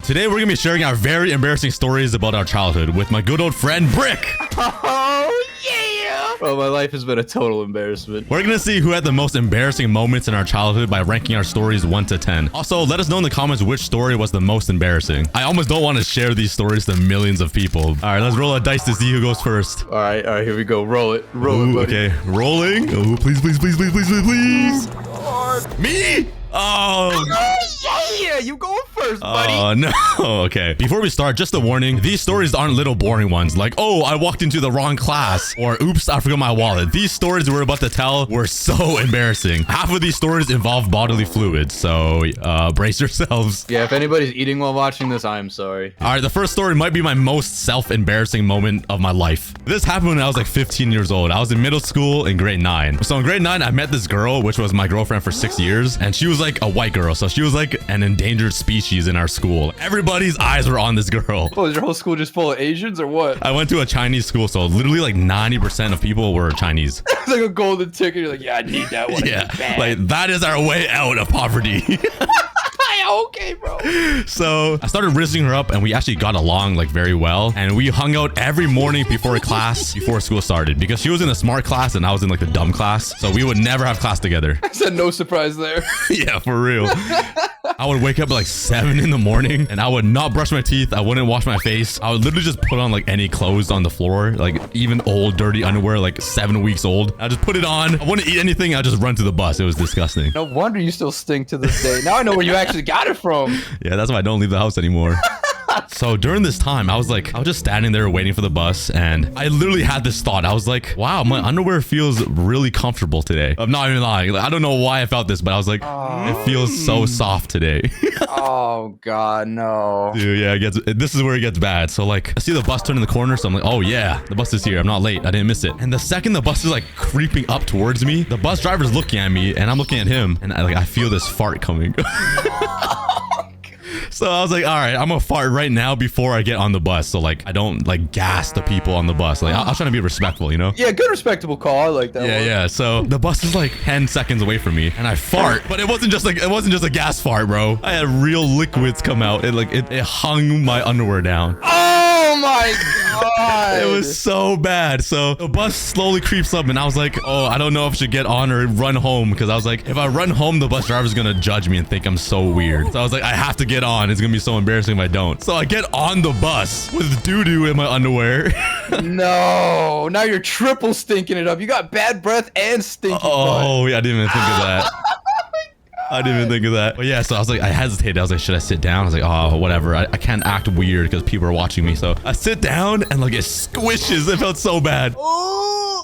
Today, we're going to be sharing our very embarrassing stories about our childhood with my good old friend, Brick. Oh, yeah! Bro, my life has been a total embarrassment. We're going to see who had the most embarrassing moments in our childhood by ranking our stories 1 to 10. Also, let us know in the comments which story was the most embarrassing. I almost don't want to share these stories to millions of people. All right, let's roll a dice to see who goes first. All right, here we go. Roll it, buddy. Okay, rolling. Oh, please, please, please, please, please, please, please. Me? Oh, yeah, you going first, buddy. Oh, no. Okay. Before we start, just a warning. These stories aren't little boring ones like, oh, I walked into the wrong class or oops, I forgot my wallet. These stories we're about to tell were so embarrassing. Half of these stories involve bodily fluids, so brace yourselves. Yeah, if anybody's eating while watching this, I'm sorry. All right, the first story might be my most self-embarrassing moment of my life. This happened when I was like 15 years old. I was in middle school in grade 9. So in grade 9, I met this girl, which was my girlfriend for 6 years, and she was like a white girl. So she was like an endangered species in our school. Everybody's eyes were on this girl. Oh, is your whole school just full of Asians or what? I went to a Chinese school, so literally like 90% of people were Chinese. It's like a golden ticket. You're like, yeah, I need that one. Yeah, like that is our way out of poverty. Okay, bro. So I started rizzing her up and we actually got along like very well. And we hung out every morning before class, before school started, because she was in the smart class and I was in like the dumb class. So we would never have class together. I said no surprise there. Yeah, for real. I would wake up at like 7 in the morning and I would not brush my teeth. I wouldn't wash my face. I would literally just put on like any clothes on the floor, like even old dirty underwear, like 7 weeks old. I just put it on. I wouldn't eat anything. I just run to the bus. It was disgusting. No wonder you still stink to this day. Now I know where you actually got it from. Yeah, that's why I don't leave the house anymore. So during this time, I was just standing there waiting for the bus and I literally had this thought. I was like, wow, my underwear feels really comfortable today. I'm not even lying. Like, I don't know why I felt this, but I was like, it feels so soft today. Oh God, no. Dude, yeah, this is where it gets bad. So like, I see the bus turn in the corner. So I'm like, oh yeah, the bus is here. I'm not late. I didn't miss it. And the second the bus is like creeping up towards me, the bus driver's looking at me and I'm looking at him and I feel this fart coming. So I was like, all right, I'm gonna fart right now before I get on the bus. So like, I don't like gas the people on the bus. Like, I was trying to be respectful, you know? Yeah, good respectable call. I like that one. Yeah. So the bus is like 10 seconds away from me and I fart, but it wasn't just a gas fart, bro. I had real liquids come out. It hung my underwear down. Oh my God. It was so bad. So the bus slowly creeps up and I was like, oh, I don't know if I should get on or run home. Cause I was like, if I run home, the bus driver's gonna judge me and think I'm so weird. So I was like, I have to get on. It's gonna be so embarrassing if I don't. So I get on the bus with doo-doo in my underwear. No, now you're triple stinking it up. You got bad breath and stinky Oh, yeah, I didn't even think of that. I didn't even think of that. But yeah, so I was like, I hesitated. I was like, should I sit down? I was like, oh, whatever. I can't act weird because people are watching me. So I sit down and like it squishes. It felt so bad.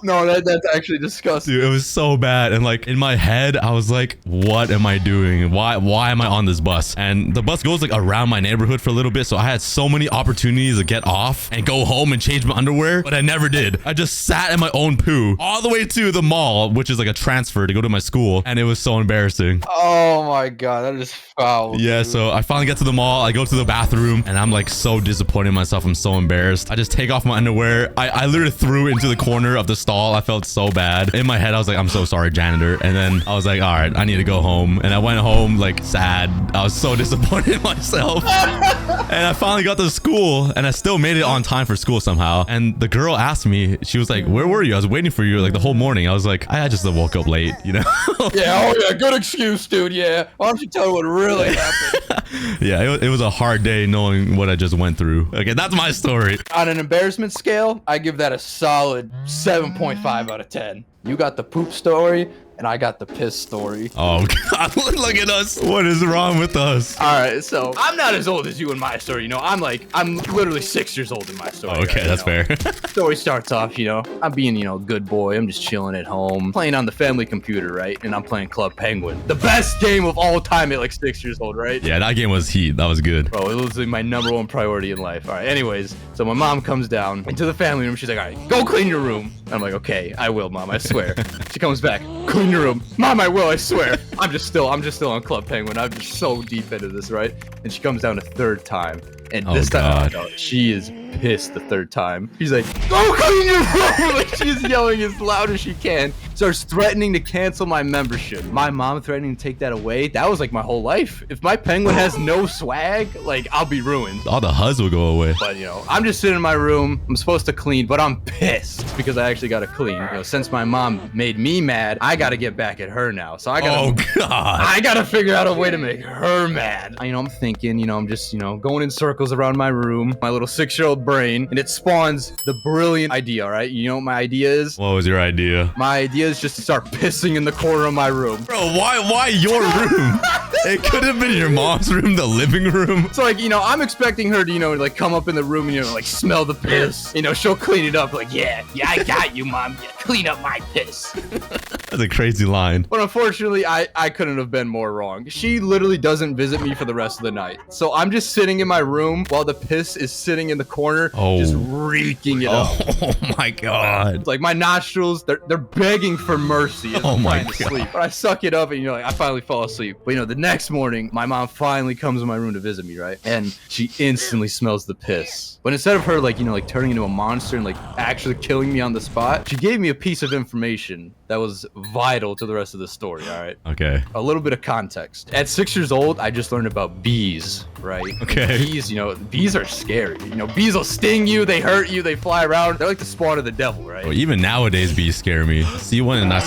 No, that's actually disgusting. Dude, it was so bad. And like in my head, I was like, what am I doing? Why am I on this bus? And the bus goes like around my neighborhood for a little bit. So I had so many opportunities to get off and go home and change my underwear, but I never did. I just sat in my own poo all the way to the mall, which is like a transfer to go to my school. And it was so embarrassing. Oh my God, that is foul. Yeah, dude. so I finally get to the mall. I go to the bathroom and I'm like so disappointed in myself. I'm so embarrassed. I just take off my underwear. I literally threw it into the corner of the stall. I felt so bad. In my head, I was like, I'm so sorry, janitor. And then I was like, all right, I need to go home. And I went home like sad. I was so disappointed in myself. And I finally got to school and I still made it on time for school somehow. And the girl asked me, she was like, where were you? I was waiting for you like the whole morning. I was like, I just woke up late, you know? Yeah, oh yeah, good excuse, dude. Yeah. Why don't you tell me what really happened? Yeah, it was a hard day knowing what I just went through. Okay, that's my story. On an embarrassment scale, I give that a solid 7.5 out of 10. You got the poop story, and I got the piss story. Oh God, look at us. What is wrong with us? All right, so I'm not as old as you in my story, you know. I'm literally 6 years old in my story. Okay, right, that's fair. Story starts off, you know, I'm being, you know, a good boy. I'm just chilling at home, playing on the family computer, right? And I'm playing Club Penguin, the best game of all time at like 6 years old, right? Yeah, that game was heat. That was good. Bro, it was like my #1 priority in life. All right, anyways, so my mom comes down into the family room. She's like, all right, go clean your room. I'm like, okay, I will, Mom, I swear. She comes back, clean your room. Mom, I will, I swear. I'm just still on Club Penguin. I'm just so deep into this, right? And she comes down a third time. And Oh, this time, God. she is pissed the third time. She's like, go clean your room! Like, she's yelling as loud as she can. Starts threatening to cancel my membership. My mom threatening to take that away. That was like my whole life. If my penguin has no swag, like, I'll be ruined. All the huzz will go away. But, you know, I'm just sitting in my room. I'm supposed to clean, but I'm pissed because I actually got to clean. You know, since my mom made me mad, I got to get back at her now. So I got to... Oh, God. I gotta figure out a way to make her mad. You know, I'm thinking, you know, I'm just, you know, going in circles around my room, my little 6-year-old brain, and it spawns the brilliant idea, all right? You know what my idea is? What was your idea? My idea is just to start pissing in the corner of my room. Bro, why your room? It could have been your mom's room, the living room. So, like, you know, I'm expecting her to, you know, like, come up in the room and, you know, like, smell the piss. You know, she'll clean it up, like, yeah, I got you, Mom. Yeah, clean up my piss. That's a crazy line. But unfortunately, I couldn't have been more wrong. She literally doesn't visit me for the rest of the night. So I'm just sitting in my room while the piss is sitting in the corner, just reeking it up. Oh my God. It's like my nostrils, they're begging for mercy as I'm trying to sleep. But I suck it up and, you know, like, I finally fall asleep. But, you know, the next morning, my mom finally comes in my room to visit me, right? And she instantly smells the piss. But instead of her, like, you know, like turning into a monster and like actually killing me on the spot, she gave me a piece of information that was vital to the rest of the story, all right? Okay. A little bit of context. At 6 years old, I just learned about bees, right? Okay. Bees, you know, bees are scary. You know, bees will sting you, they hurt you, they fly around. They're like the spawn of the devil, right? Well, even nowadays, bees scare me. I see one and I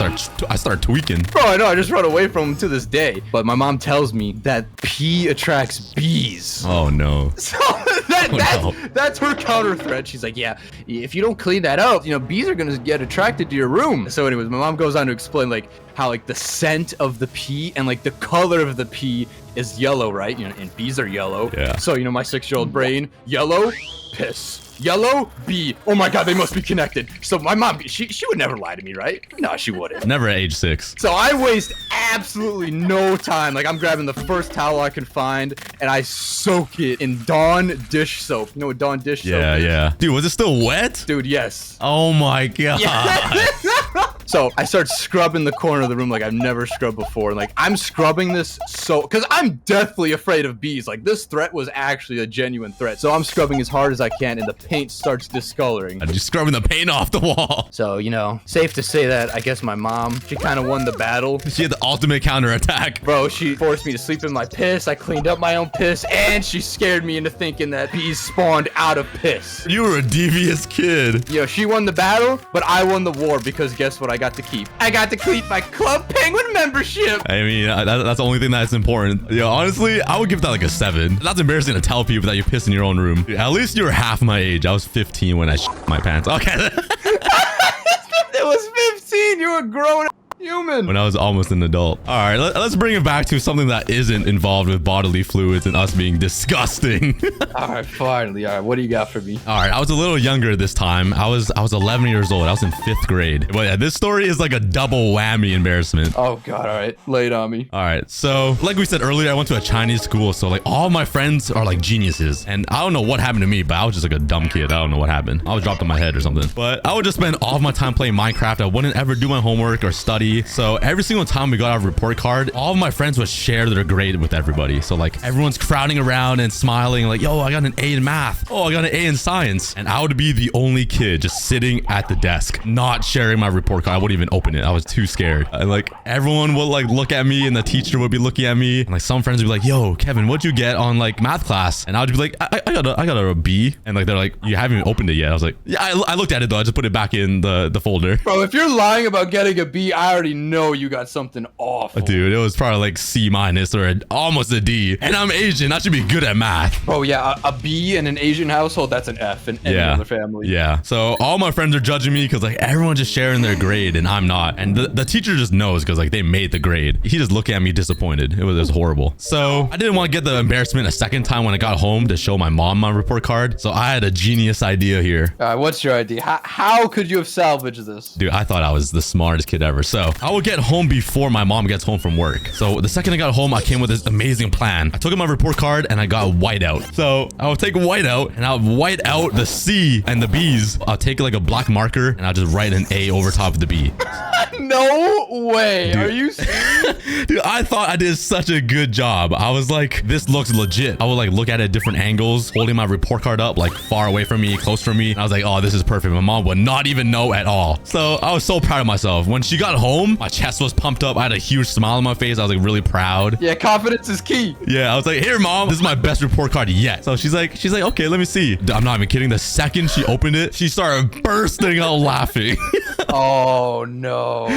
start tweaking. Bro, I know, I just run away from them to this day. But my mom tells me that pee attracts bees. Oh no. So no. that's her counter threat. She's like, yeah, if you don't clean that up, you know, bees are gonna get attracted to your room. So anyways, my mom goes on to explain like how like the scent of the pee and like the color of the pee is yellow, right? You know, and bees are yellow. Yeah. So, you know, my 6-year-old brain, yellow, piss. Yellow, bee. Oh my God, they must be connected. So my mom, she would never lie to me, right? No, she wouldn't. Never at age 6. So I waste absolutely no time. Like, I'm grabbing the first towel I can find and I soak it in Dawn dish soap. You know what Dawn dish soap is? Yeah. Dude, was it still wet? Dude, yes. Oh my God. So I start scrubbing the corner of the room like I've never scrubbed before. And like, I'm scrubbing this because I'm deathly afraid of bees. Like, this threat was actually a genuine threat. So I'm scrubbing as hard as I can and the paint starts discoloring. I'm just scrubbing the paint off the wall. So, you know, safe to say that I guess my mom, she kind of won the battle. She had the ultimate counterattack. Bro, she forced me to sleep in my piss. I cleaned up my own piss and she scared me into thinking that bees spawned out of piss. You were a devious kid. Yo, she won the battle, but I won the war because guess what I got to keep? I got to keep my Club Penguin membership. I mean, that's the only thing that's important. Yo, honestly, I would give that like a 7. That's embarrassing to tell people that you piss in your own room. Dude, at least you were half my age. I was 15 when I shit my pants. Okay. It was 15. You were grown human. When I was almost an adult. All right, let's bring it back to something that isn't involved with bodily fluids and us being disgusting. All right, finally. All right, what do you got for me? All right, I was a little younger this time. I was 11 years old. I was in 5th grade. But yeah, this story is like a double whammy embarrassment. Oh God, all right, lay it on me. All right, so like we said earlier, I went to a Chinese school, so like all my friends are like geniuses, and I don't know what happened to me, but I was just like a dumb kid. I don't know what happened. I was dropped on my head or something. But I would just spend all of my time playing Minecraft. I wouldn't ever do my homework or study. So every single time we got our report card, all of my friends would share their grade with everybody. So like everyone's crowding around and smiling like, yo, I got an A in math. Oh, I got an A in science. And I would be the only kid just sitting at the desk, not sharing my report card. I wouldn't even open it. I was too scared. And like everyone would like look at me and the teacher would be looking at me. And like some friends would be like, yo, Kevin, what'd you get on like math class? And I would be like, I got a B. And like, they're like, you haven't even opened it yet. I was like, yeah, I looked at it though. I just put it back in the folder. Bro, if you're lying about getting a B, I already know you got something awful. Dude, it was probably like C- or almost a D. And I'm Asian. I should be good at math. Oh yeah, a B in an Asian household, that's an F in any other family. Yeah. So all my friends are judging me because like everyone's just sharing their grade and I'm not. And the teacher just knows because like they made the grade. He just looked at me disappointed. It was horrible. So I didn't want to get the embarrassment a second time when I got home to show my mom my report card. So I had a genius idea here. All right, what's your idea? How could you have salvaged this? Dude, I thought I was the smartest kid ever. So go. I would get home before my mom gets home from work. So the second I got home, I came with this amazing plan. I took out my report card and I got whiteout. So I would take whiteout and I'll white out the C and the B's. I'll take like a black marker and I'll just write an A over top of the B. No way. Dude. Are you serious? Dude, I thought I did such a good job. I was like, this looks legit. I would like look at it at different angles, holding my report card up, like far away from me, close from me. And I was like, oh, this is perfect. My mom would not even know at all. So I was so proud of myself. When she got home, my chest was pumped up. I had a huge smile on my face. I was like really proud. Yeah, confidence is key. Yeah, I was like, here, mom, this is my best report card yet. So she's like, okay, let me see. I'm not even kidding. The second she opened it, she started bursting out laughing. Oh no.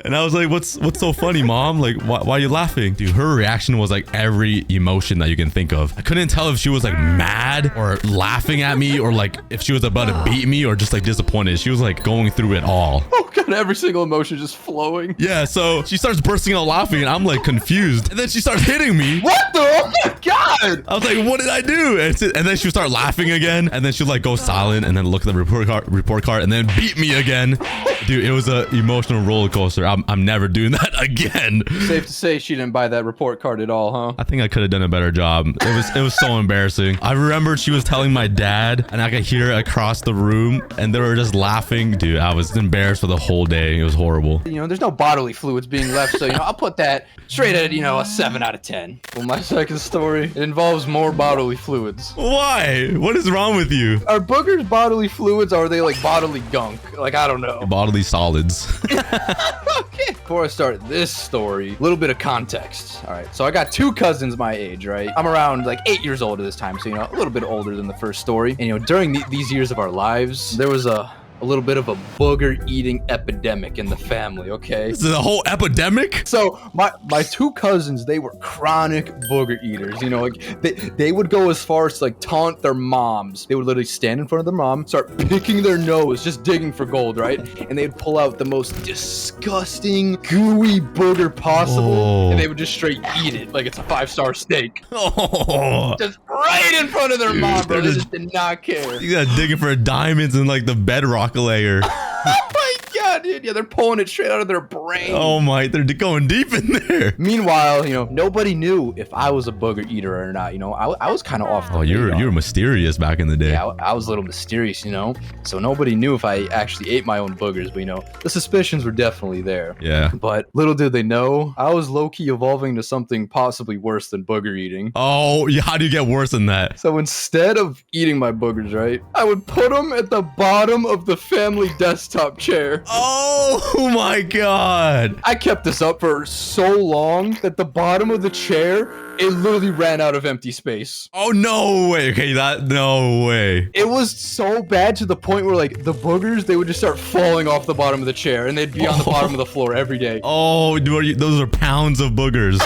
And I was like, what's so funny, mom? Like, why are you laughing? Dude, her reaction was like every emotion that you can think of. I couldn't tell if she was like mad or laughing at me or like if she was about to beat me or just like disappointed. She was like going through it all. Oh god, every single emotion just flowing. Yeah, so she starts bursting out laughing and I'm like confused. And then she starts hitting me. What the? Oh my god. I was like, what did I do? And then she would start laughing again. And then she'd like go silent and then look at the report card and then beat me again. Dude, it was an emotional roller coaster. I'm never doing that again. Safe to say she didn't buy that report card at all, huh? I think I could have done a better job. It was so embarrassing. I remember she was telling my dad and I could hear it across the room and they were just laughing. Dude, I was embarrassed for the whole day. It was horrible. You know, there's no bodily fluids being left, so, you know, I'll put that straight at, you know, a 7 out of 10. Well, my second story, it involves more bodily fluids. Why? What is wrong with you? Are boogers bodily fluids or are they like bodily gunk? Like, I don't know. Bodily solids. Okay. Before I start this story, a little bit of context. All right. So I got 2 cousins my age, right? I'm around like 8 years old at this time. So, you know, a little bit older than the first story. And, you know, during these years of our lives, there was a little bit of a booger eating epidemic in the family, okay? This is a whole epidemic? So my 2 cousins, they were chronic booger eaters, you know, like they would go as far as to like taunt their moms. They would literally stand in front of their mom, start picking their nose, just digging for gold, right? And they'd pull out the most disgusting, gooey booger possible, Oh. and they would just straight eat it like it's a 5-star steak. Oh. Just right in front of their mom, bro. They they're just did not care. You got digging for diamonds in like the bedrock layer. Oh my god, dude. Yeah, they're pulling it straight out of their brain. Oh my, they're going deep in there. Meanwhile, you know, nobody knew if I was a booger eater or not. You know, I was kind of off the Oh, you radar. were mysterious back in the day. Yeah, I was a little mysterious, you know? So nobody knew if I actually ate my own boogers, but, you know, the suspicions were definitely there. Yeah. But little did they know, I was low-key evolving to something possibly worse than booger eating. Oh, yeah, how do you get worse than that? So instead of eating my boogers, right, I would put them at the bottom of the family desktop chair. Oh my god. I kept this up for so long that the bottom of the chair, it literally ran out of empty space. Oh, no way. Okay, no way. It was so bad to the point where, like, the boogers, they would just start falling off the bottom of the chair, and they'd be on the bottom of the floor every day. Oh, those are pounds of boogers.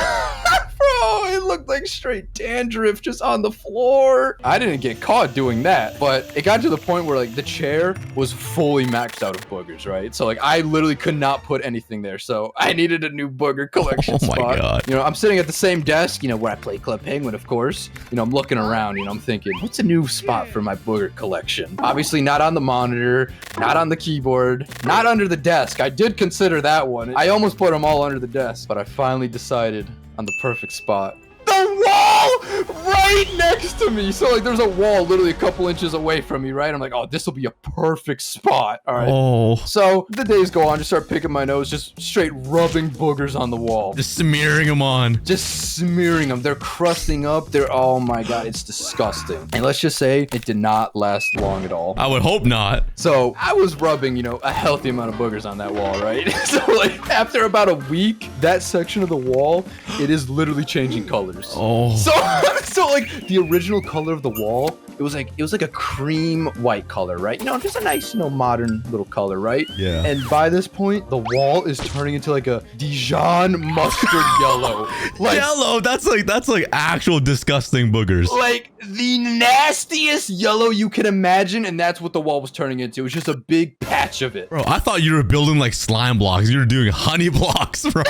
Bro, it looked like straight dandruff just on the floor. I didn't get caught doing that, but it got to the point where, like, the chair was fully maxed out of boogers, right? So, like, I literally could not put anything there, so I needed a new booger collection Oh my spot. god. You know, I'm sitting at the same desk, you know, where I play Club Penguin, of course. You know, I'm looking around, you know, I'm thinking, what's a new spot for my booger collection? Obviously not on the monitor, not on the keyboard, not under the desk. I did consider that one. I almost put them all under the desk, but I finally decided on the perfect spot. The wall right next to me. So, like, there's a wall literally a couple inches away from me, right? I'm like, oh, this will be a perfect spot. All right. Oh. So the days go on, just start picking my nose, just straight rubbing boogers on the wall. Just smearing them on. Just smearing them. They're crusting up. Oh my god, it's disgusting. And let's just say it did not last long at all. I would hope not. So I was rubbing, you know, a healthy amount of boogers on that wall, right? So, like, after about a week, that section of the wall, it is literally changing colors. Oh. So like the original color of the wall, it was like a cream white color, right? You know, just a nice, you know, modern little color, right? Yeah. And by this point, the wall is turning into like a Dijon mustard yellow. Like, Yellow. That's like actual disgusting boogers. like the nastiest yellow you can imagine, and that's what the wall was turning into. It was just a big patch of it. Bro, I thought you were building like slime blocks. You were doing honey blocks, bro.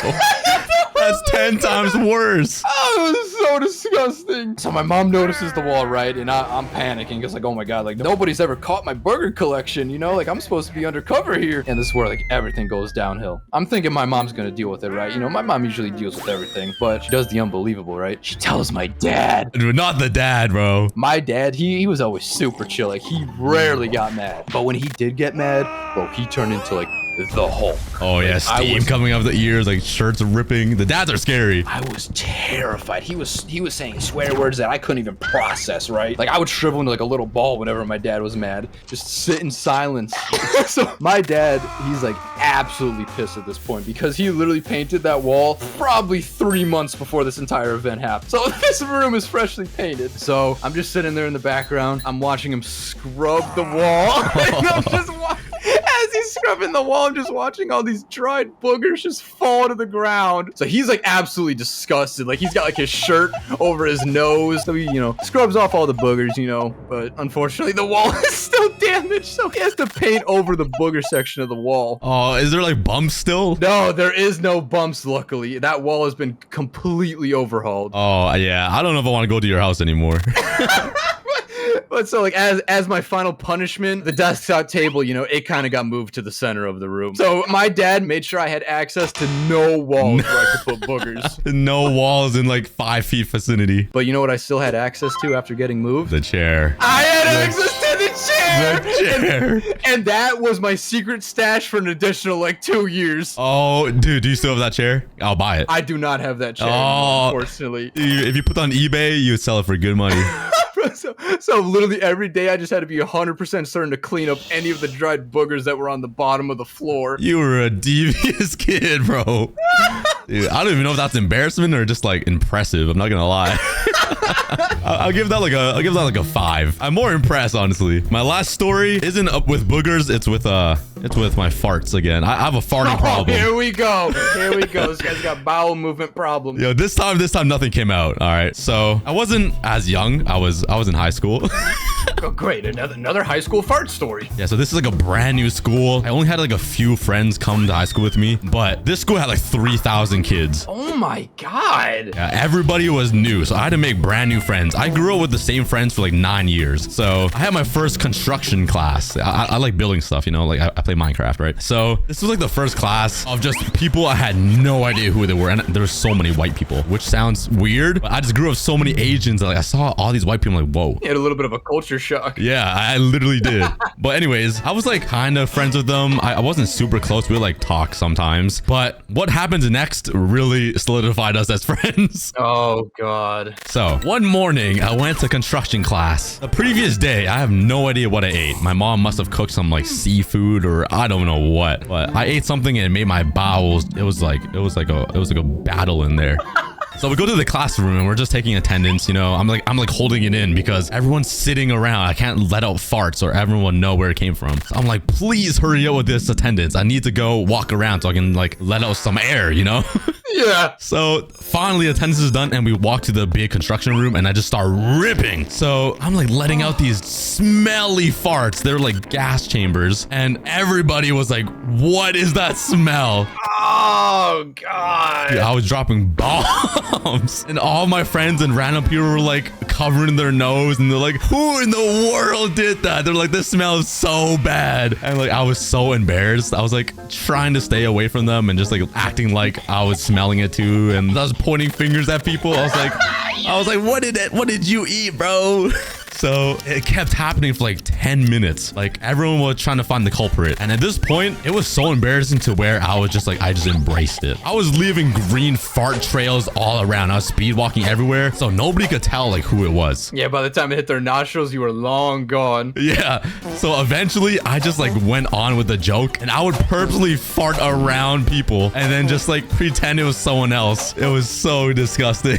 That's 10 times worse. Oh, it was so so disgusting. So my mom notices the wall, right? And I'm panicking because like, oh my God, like nobody's ever caught my booger collection, you know? Like I'm supposed to be undercover here. And this is where like everything goes downhill. I'm thinking my mom's gonna deal with it, right? You know, my mom usually deals with everything, but she does the unbelievable, right? She tells my dad. Dude, not the dad, bro. My dad, he was always super chill. Like he rarely got mad. But when he did get mad, bro, he turned into like the Hulk. Oh yeah, steam coming out of the ears, like shirts ripping. The dads are scary. I was terrified. He was saying swear words that I couldn't even process, right? Like I would shrivel into like a little ball whenever my dad was mad. Just sit in silence. So my dad, he's like absolutely pissed at this point because he literally painted that wall probably 3 months before this entire event happened. So this room is freshly painted. So I'm just sitting there in the background. I'm watching him scrub the wall. And I'm just as he's scrubbing the wall, I'm just watching all these dried boogers just fall to the ground. So he's like absolutely disgusted. Like he's got like his shirt over his nose. So he, you know, scrubs off all the boogers, you know, but unfortunately the wall is still damaged. So he has to paint over the booger section of the wall. Oh, is there like bumps still? No, there is no bumps, luckily. That wall has been completely overhauled. Oh, yeah. I don't know if I want to go to your house anymore. But so like as my final punishment, the desktop table, you know, it kind of got moved to the center of the room. So my dad made sure I had access to no walls where I could put boogers. No walls in like 5 feet vicinity. But you know what I still had access to after getting moved? The chair. I had access to the chair. The chair. And that was my secret stash for an additional like 2 years. Oh, dude, do you still have that chair? I'll buy it. I do not have that chair anymore, unfortunately. If you put it on eBay, you would sell it for good money. So literally every day I just had to be 100% certain to clean up any of the dried boogers that were on the bottom of the floor. You were a devious kid, bro. Dude, I don't even know if that's embarrassment or just like impressive. I'm not gonna lie. I'll give that like a 5. I'm more impressed, honestly. My last story isn't up with boogers. It's with my farts again. I have a farting problem. Here we go. This guy's got bowel movement problems. Yo, this time nothing came out. All right. So I wasn't as young. I was in high school. Oh, great. Another high school fart story. Yeah, so this is like a brand new school. I only had like a few friends come to high school with me, but this school had like 3,000 kids. Oh my God. Yeah, everybody was new, so I had to make brand new friends. I grew up with the same friends for like 9 years. So I had my first construction class. I like building stuff, you know, like I play Minecraft, right? So this was like the first class of just people I had no idea who they were. And there were so many white people, which sounds weird, but I just grew up with so many Asians that like I saw all these white people, I'm like, whoa. You had a little bit of a culture shock. Yeah, I literally did. But anyways, I was like kind of friends with them. I wasn't super close. We would like talk sometimes. But what happens next really solidified us as friends. Oh God. So one morning I went to construction class. The previous day, I have no idea what I ate. My mom must have cooked some like seafood or I don't know what. But I ate something and it made my bowels. It was like a battle in there. So we go to the classroom and we're just taking attendance, you know. I'm like holding it in because everyone's sitting around. I can't let out farts or everyone will know where it came from. So I'm like, please hurry up with this attendance. I need to go walk around so I can like let out some air, you know? Yeah. So finally attendance is done and we walk to the big construction room and I just start ripping. So I'm like letting out these smelly farts. They're like gas chambers and everybody was like, what is that smell? Oh God. Dude, I was dropping bombs and all my friends and random people were like covering their nose and they're like, who in the world did that? They're like, this smells so bad. And like, I was so embarrassed. I was like trying to stay away from them and just like acting like I was smelling it too. And I was pointing fingers at people. I was like, what did you eat, bro? So it kept happening for like 10 minutes. Like everyone was trying to find the culprit. And at this point, it was so embarrassing to where I was just like, I just embraced it. I was leaving green fart trails all around. I was speed walking everywhere. So nobody could tell like who it was. Yeah, by the time it hit their nostrils, you were long gone. Yeah. So eventually I just like went on with the joke and I would purposely fart around people and then just like pretend it was someone else. It was so disgusting.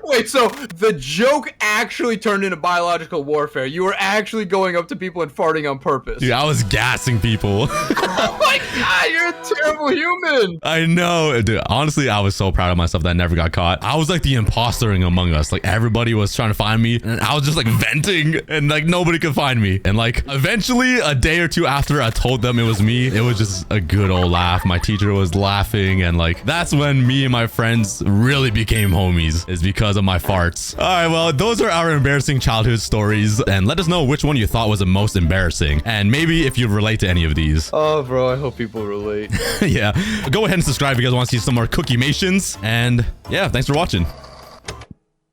Wait, so the joke actually turned into biological warfare. You were actually going up to people and farting on purpose. Dude, I was gassing people. Oh my God, you're a terrible human. I know. Dude, honestly, I was so proud of myself that I never got caught. I was like the imposter among us. Like everybody was trying to find me and I was just like venting and like nobody could find me. And like eventually a day or two after I told them it was me, it was just a good old laugh. My teacher was laughing and like that's when me and my friends really became homies, is because because of my farts. All right, well, those are our embarrassing childhood stories. And let us know which one you thought was the most embarrassing. And maybe if you relate to any of these. Oh, bro, I hope people relate. Yeah. Go ahead and subscribe if you guys want to see some more COOKIEMATIONs. And yeah, thanks for watching.